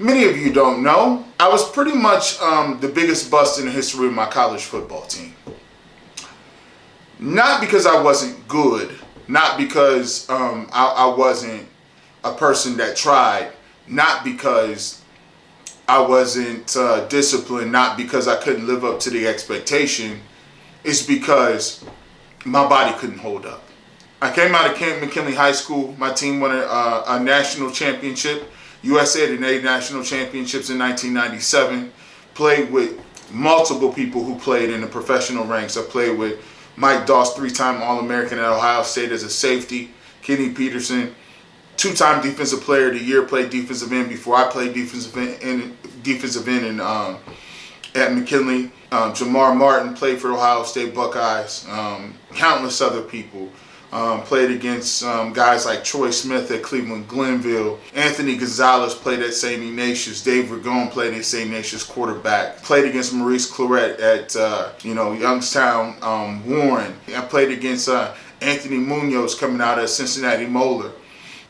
many of you don't know, I was pretty much the biggest bust in the history of my college football team. Not because I wasn't good, not because I wasn't a person that tried, not because I wasn't disciplined, not because I couldn't live up to the expectation. It's because my body couldn't hold up. I came out of Camp McKinley High School. My team won a national championship. USA had 8 national championships in 1997. Played with multiple people who played in the professional ranks. I played with Mike Doss, 3-time All-American at Ohio State as a safety. Kenny Peterson, 2-time Defensive Player of the Year, played defensive end before I played defensive end at McKinley. Jamar Martin played for Ohio State Buckeyes. Countless other people. Played against guys like Troy Smith at Cleveland Glenville. Anthony Gonzalez played at St. Ignatius. Dave Ragone played at St. Ignatius quarterback. Played against Maurice Claret at Youngstown Warren. I played against Anthony Munoz coming out of Cincinnati Moeller.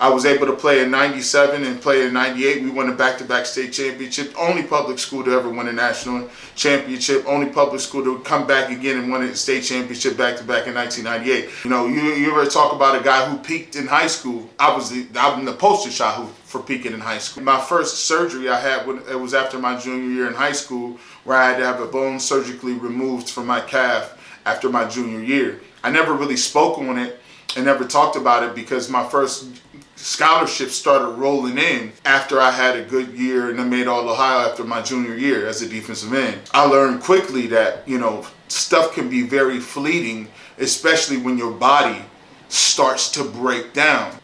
I was able to play in 97 and play in 98. We won a back-to-back state championship. Only public school to ever win a national championship. Only public school to come back again and win a state championship back-to-back in 1998. You ever talk about a guy who peaked in high school? I'm the poster child for peaking in high school. My first surgery I had, it was after my junior year in high school, where I had to have a bone surgically removed from my calf after my junior year. I never really spoke on it and never talked about it because my first scholarships started rolling in after I had a good year and I made All-Ohio after my junior year as a defensive end. I learned quickly that, stuff can be very fleeting, especially when your body starts to break down.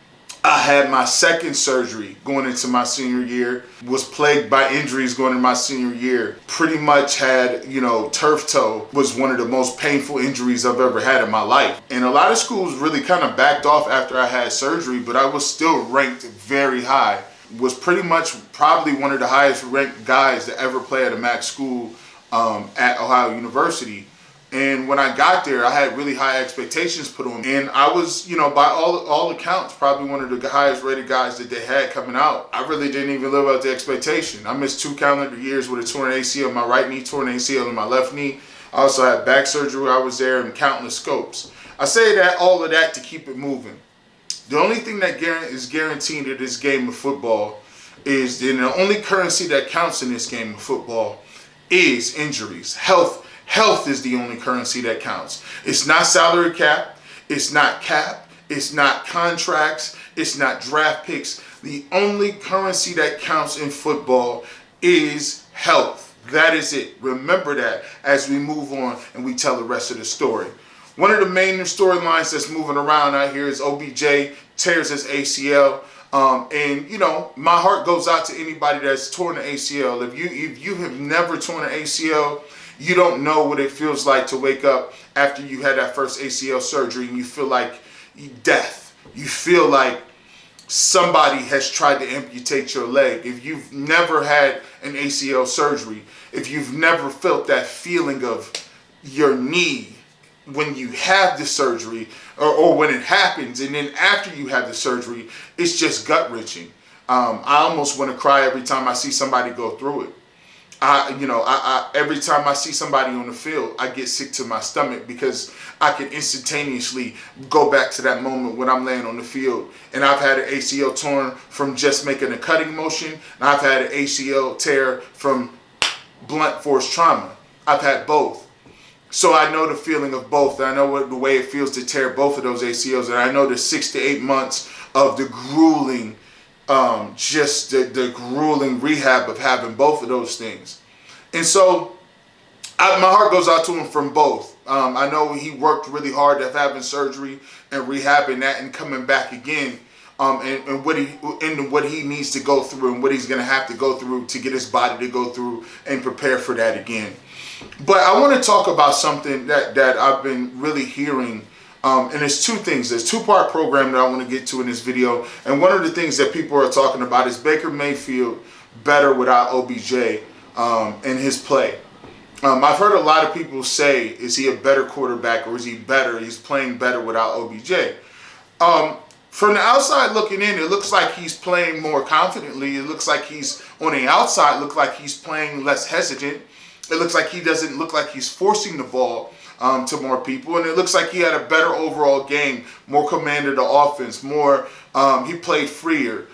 I had my second surgery going into my senior year, was plagued by injuries going into my senior year. Pretty much had, turf toe was one of the most painful injuries I've ever had in my life. And a lot of schools really kind of backed off after I had surgery, but I was still ranked very high. Was pretty much probably one of the highest ranked guys to ever play at a MAC school at Ohio University. And when I got there, I had really high expectations put on me. And I was, by all accounts, probably one of the highest rated guys that they had coming out. I really didn't even live up to expectation. I missed 2 calendar years with a torn ACL in my right knee, torn ACL in my left knee. I also had back surgery while I was there and countless scopes. I say all of that to keep it moving. The only thing that is guaranteed in this game of football is the only currency that counts in this game of football is injuries, health. Health is the only currency that counts. It's not salary cap. It's not cap. It's not contracts. It's not draft picks. The only currency that counts in football is health. That is it. Remember that as we move on and we tell the rest of the story. One of the main storylines that's moving around out here is OBJ tears his ACL. My heart goes out to anybody that's torn an ACL. If you have never torn an ACL, you don't know what it feels like to wake up after you had that first ACL surgery and you feel like death. You feel like somebody has tried to amputate your leg. If you've never had an ACL surgery, if you've never felt that feeling of your knee when you have the surgery or when it happens, and then after you have the surgery, it's just gut-wrenching. I almost want to cry every time I see somebody go through it. Every time I see somebody on the field, I get sick to my stomach because I can instantaneously go back to that moment when I'm laying on the field. And I've had an ACL torn from just making a cutting motion, and I've had an ACL tear from blunt force trauma. I've had both. So I know the feeling of both. I know the way it feels to tear both of those ACLs, and I know the 6 to 8 months of the grueling the grueling rehab of having both of those things. And so my heart goes out to him from both. I know he worked really hard at having surgery and rehabbing that and coming back again, and what he needs to go through and what he's going to have to go through to get his body to go through and prepare for that again. But I want to talk about something that I've been really hearing. And there's 2 things. There's a 2-part program that I want to get to in this video. And one of the things that people are talking about is Baker Mayfield better without OBJ in his play. I've heard a lot of people say, is he a better quarterback or is he better? He's playing better without OBJ. From the outside looking in, it looks like he's playing more confidently. It looks like he's, on the outside, look like he's playing less hesitant. It looks like he doesn't look like he's forcing the ball to more people. And it looks like he had a better overall game, more command of the offense, more, he played freer.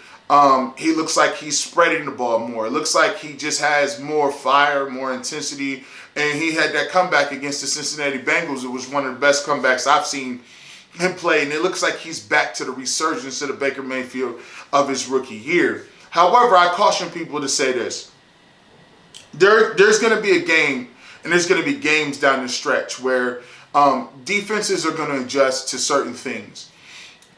He looks like he's spreading the ball more. It looks like he just has more fire, more intensity. And he had that comeback against the Cincinnati Bengals. It was one of the best comebacks I've seen him play, and it looks like he's back to the resurgence of the Baker Mayfield of his rookie year. However, I caution people to say this. There's going to be a game, and there's going to be games down the stretch where defenses are going to adjust to certain things.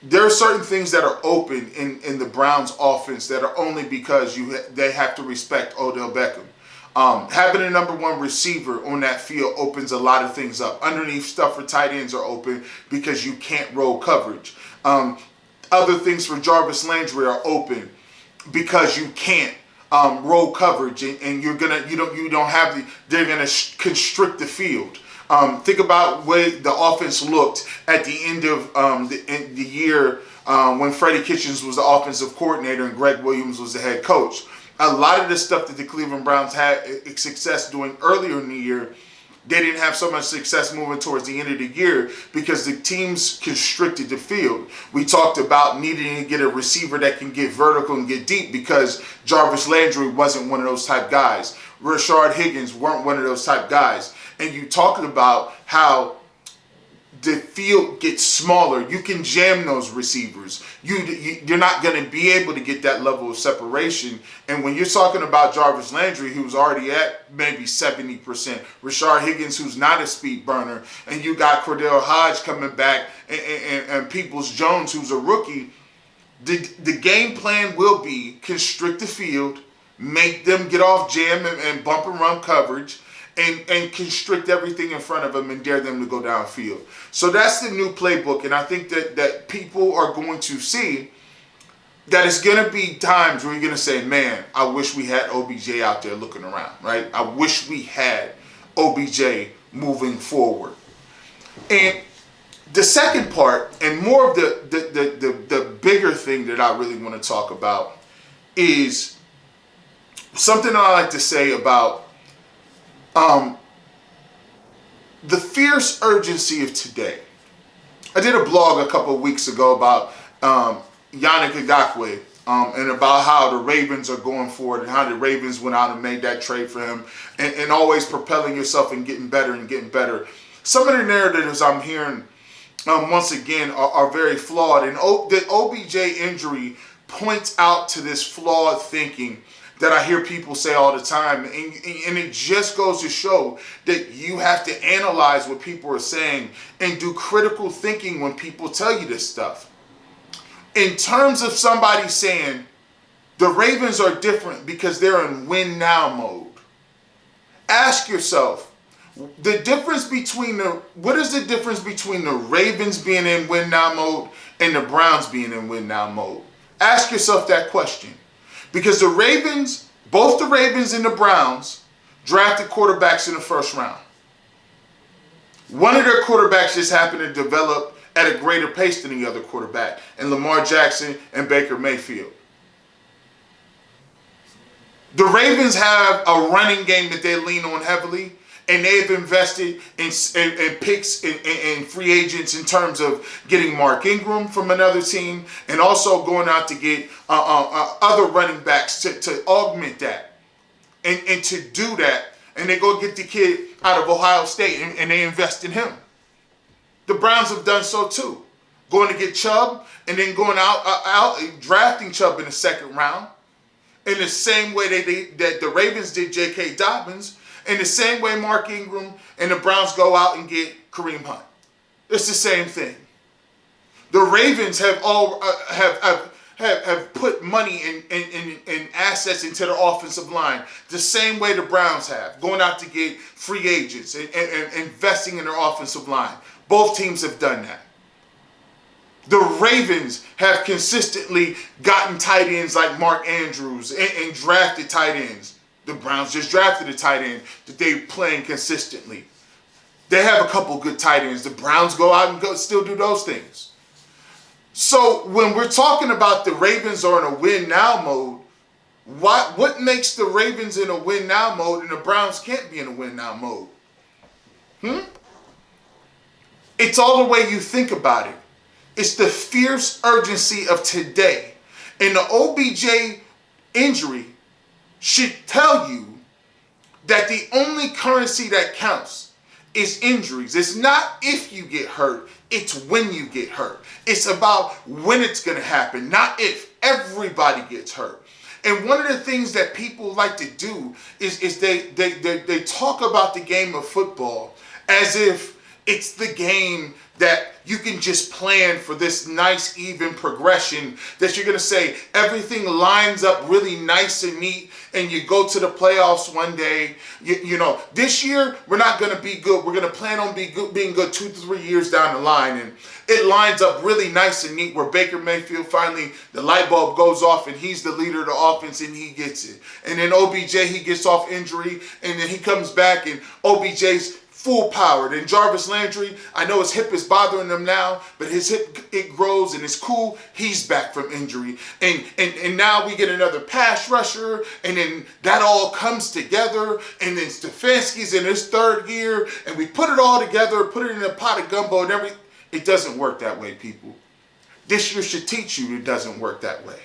There are certain things that are open in the Browns offense that are only because they have to respect Odell Beckham. Having a number one receiver on that field opens a lot of things up. Underneath stuff for tight ends are open because you can't roll coverage. Other things for Jarvis Landry are open because you can't roll coverage, and you don't have they're gonna constrict the field. Think about where the offense looked at the end of the year when Freddie Kitchens was the offensive coordinator and Greg Williams was the head coach. A lot of the stuff that the Cleveland Browns had success doing earlier in the year, they didn't have so much success moving towards the end of the year because the teams constricted the field. We talked about needing to get a receiver that can get vertical and get deep because Jarvis Landry wasn't one of those type guys. Rashard Higgins weren't one of those type guys. And you talking about how the field gets smaller. You can jam those receivers. You're not going to be able to get that level of separation. And when you're talking about Jarvis Landry, who's already at maybe 70%, Rashard Higgins, who's not a speed burner, and you got Cordell Hodge coming back, and Peoples-Jones, who's a rookie, the game plan will be constrict the field, make them get off jam and bump and run coverage, and constrict everything in front of them and dare them to go downfield. So that's the new playbook, and I think that people are going to see that it's going to be times where you're going to say, man, I wish we had OBJ out there looking around, right? I wish we had OBJ moving forward. And the second part, and more of the bigger thing that I really want to talk about, is something I like to say about the fierce urgency of today. I did a blog a couple of weeks ago about Yannick Ngakoue and about how the Ravens are going forward and how the Ravens went out and made that trade for him and always propelling yourself and getting better and getting better. Some of the narratives I'm hearing once again are very flawed, and the OBJ injury points out to this flawed thinking that I hear people say all the time, and it just goes to show that you have to analyze what people are saying and do critical thinking when people tell you this stuff. In terms of somebody saying the Ravens are different because they're in win now mode, ask yourself, what is the difference between the Ravens being in win now mode and the Browns being in win now mode? Ask yourself that question. Because the Ravens, both the Ravens and the Browns, drafted quarterbacks in the first round. One of their quarterbacks just happened to develop at a greater pace than the other quarterback, and Lamar Jackson and Baker Mayfield. The Ravens have a running game that they lean on heavily, and they've invested in picks and free agents in terms of getting Mark Ingram from another team and also going out to get other running backs to augment that. And to do that, and they go get the kid out of Ohio State and they invest in him. The Browns have done so too. Going to get Chubb and then going out drafting Chubb in the second round. In the same way that the Ravens did J.K. Dobbins. In the same way Mark Ingram and the Browns go out and get Kareem Hunt. It's the same thing. The Ravens have put money and assets into their offensive line the same way the Browns have, going out to get free agents and investing in their offensive line. Both teams have done that. The Ravens have consistently gotten tight ends like Mark Andrews and drafted tight ends. The Browns just drafted a tight end that they're playing consistently. They have a couple good tight ends. The Browns go out and still do those things. So when we're talking about the Ravens are in a win now mode, what makes the Ravens in a win now mode and the Browns can't be in a win now mode? It's all the way you think about it. It's the fierce urgency of today. And the OBJ injury should tell you that the only currency that counts is injuries. It's not if you get hurt, it's when you get hurt. It's about when it's going to happen, not if. Everybody gets hurt. And one of the things that people like to do is they talk about the game of football as if it's the game that you can just plan for this nice, even progression that you're going to say everything lines up really nice and neat and you go to the playoffs one day. You know, this year we're not going to be good. We're going to plan on being good 2 to 3 years down the line. And it lines up really nice and neat where Baker Mayfield finally, the light bulb goes off and he's the leader of the offense and he gets it. And then OBJ, he gets off injury and then he comes back and OBJ's full power. Then Jarvis Landry, I know his hip is bothering him now, but his hip, it grows and it's cool. He's back from injury. And now we get another pass rusher, and then that all comes together, and then Stefanski's in his third year, and we put it all together, put it in a pot of gumbo and everything. It doesn't work that way, people. This year should teach you it doesn't work that way.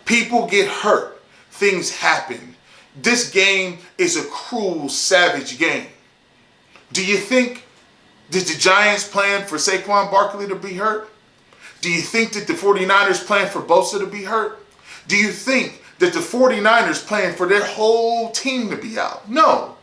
People get hurt. Things happen. This game is a cruel, savage game. Do you think did the Giants plan for Saquon Barkley to be hurt? Do you think that the 49ers planned for Bosa to be hurt? Do you think that the 49ers planned for their whole team to be out? No.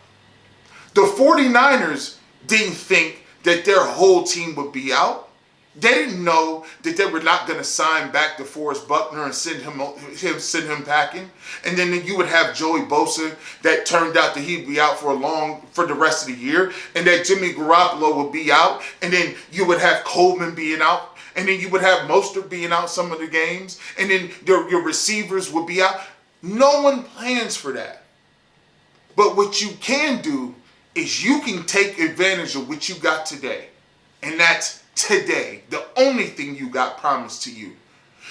The 49ers didn't think that their whole team would be out. They didn't know that they were not going to sign back DeForest Buckner and send him packing. And then you would have Joey Bosa that turned out that he'd be out for the rest of the year. And that Jimmy Garoppolo would be out. And then you would have Coleman being out. And then you would have Mostert being out some of the games. And then your receivers would be out. No one plans for that. But what you can do is you can take advantage of what you got today. And that's today, the only thing you got promised to you.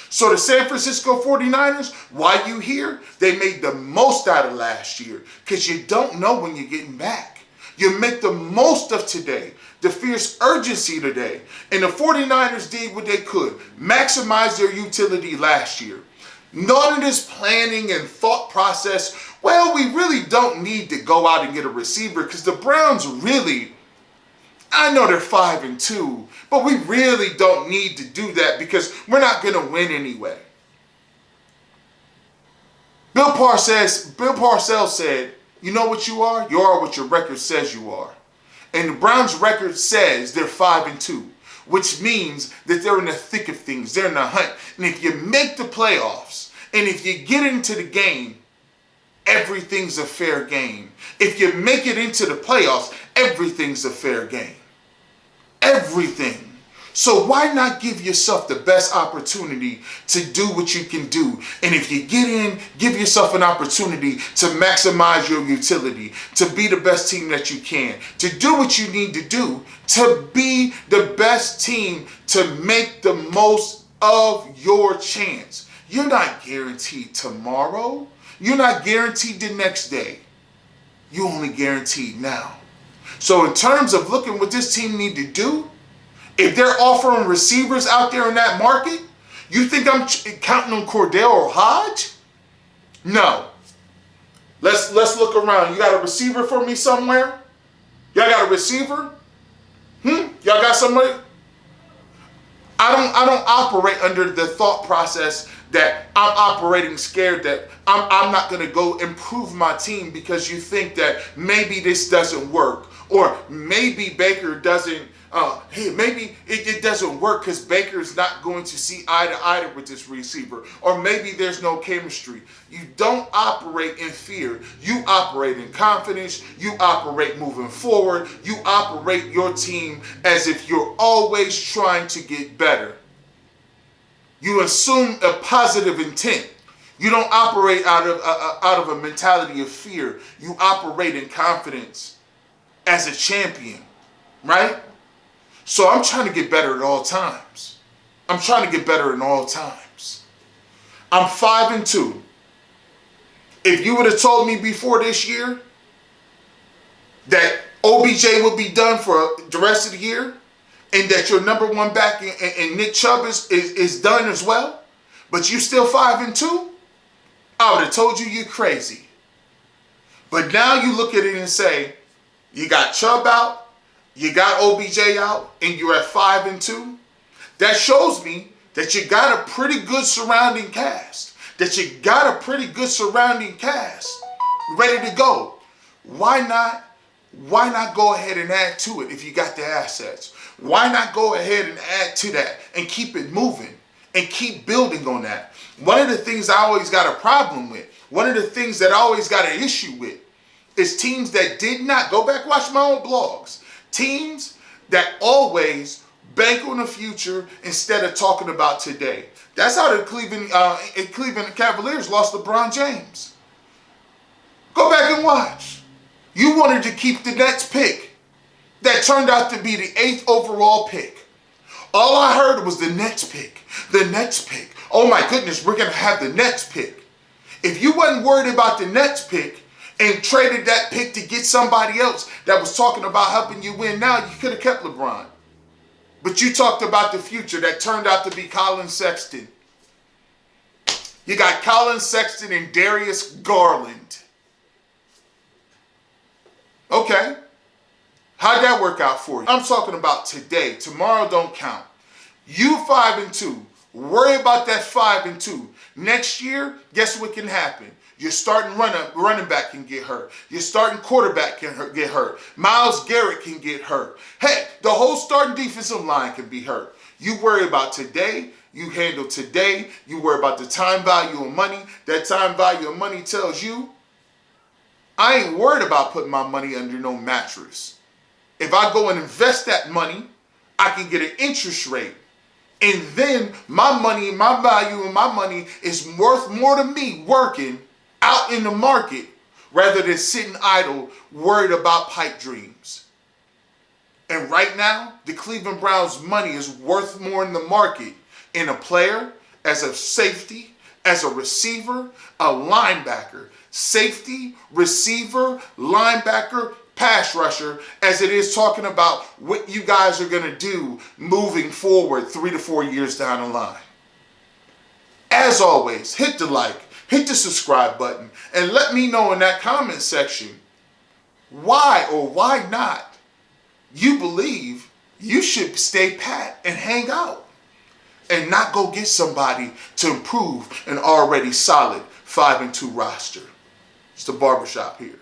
So the San Francisco 49ers, while you here, they made the most out of last year because you don't know when you're getting back. You make the most of today, the fierce urgency today. And the 49ers did what they could, maximize their utility last year. None of this planning and thought process, well, we really don't need to go out and get a receiver because the Browns really, I know they're 5-2, but we really don't need to do that because we're not going to win anyway. Bill Parcells said, you know what you are? You are what your record says you are. And the Browns' record says they're 5-2, which means that they're in the thick of things. They're in the hunt. And if you make the playoffs, and if you get into the game, everything's a fair game. If you make it into the playoffs, everything's a fair game. Everything. So why not give yourself the best opportunity to do what you can do? And if you get in, give yourself an opportunity to maximize your utility, to be the best team that you can, to do what you need to do, to be the best team, to make the most of your chance. You're not guaranteed tomorrow. You're not guaranteed the next day. You're only guaranteed now. So in terms of looking what this team need to do, if they're offering receivers out there in that market, you think I'm counting on Cordell or Hodge? No. Let's look around. You got a receiver for me somewhere? Y'all got a receiver? Y'all got somebody? I don't operate under the thought process that I'm operating scared that I'm not going to go improve my team because you think that maybe this doesn't work. Or maybe Baker doesn't, maybe it doesn't work because Baker's not going to see eye to eye with this receiver. Or maybe there's no chemistry. You don't operate in fear. You operate in confidence. You operate moving forward. You operate your team as if you're always trying to get better. You assume a positive intent. You don't operate out of a mentality of fear. You operate in confidence as a champion, right? So I'm trying to get better at all times. I'm trying to get better in all times. I'm 5-2. If you would have told me before this year that OBJ would be done for the rest of the year and that your number one back and Nick Chubb is done as well, but you still 5-2, I would have told you you're crazy. But now you look at it and say, you got Chubb out, you got OBJ out, and you're at 5-2. That shows me that you got a pretty good surrounding cast. That you got a pretty good surrounding cast ready to go. Why not go ahead and add to it if you got the assets? Why not go ahead and add to that and keep it moving and keep building on that? One of the things I always got a problem with, one of the things that I always got an issue with is teams that did not, go back, watch my own blogs, teams that always bank on the future instead of talking about today. That's how the Cleveland Cavaliers lost LeBron James. Go back and watch. You wanted to keep the Nets pick that turned out to be the 8th overall pick. All I heard was the Nets pick, the Nets pick. Oh my goodness, we're going to have the Nets pick. If you wasn't worried about the Nets pick and traded that pick to get somebody else that was talking about helping you win now, you could have kept LeBron. But you talked about the future that turned out to be Colin Sexton. You got Colin Sexton and Darius Garland. Okay. How'd that work out for you? I'm talking about today. Tomorrow don't count. You 5-2. Worry about that 5-2. Next year, guess what can happen? Your starting running back can get hurt. Your starting quarterback can get hurt. Myles Garrett can get hurt. Heck, the whole starting defensive line can be hurt. You worry about today. You handle today. You worry about the time value of money. That time value of money tells you, I ain't worried about putting my money under no mattress. If I go and invest that money, I can get an interest rate. And then my money, my value and my money is worth more to me working out in the market rather than sitting idle worried about pipe dreams. And right now, the Cleveland Browns' money is worth more in the market in a player, as a safety, as a receiver, a linebacker, safety, receiver, linebacker, pass rusher, as it is talking about what you guys are going to do moving forward 3 to 4 years down the line. As always, hit the like, hit the subscribe button, and let me know in that comment section why or why not you believe you should stay pat and hang out and not go get somebody to improve an already solid 5-2 roster. It's the barbershop here.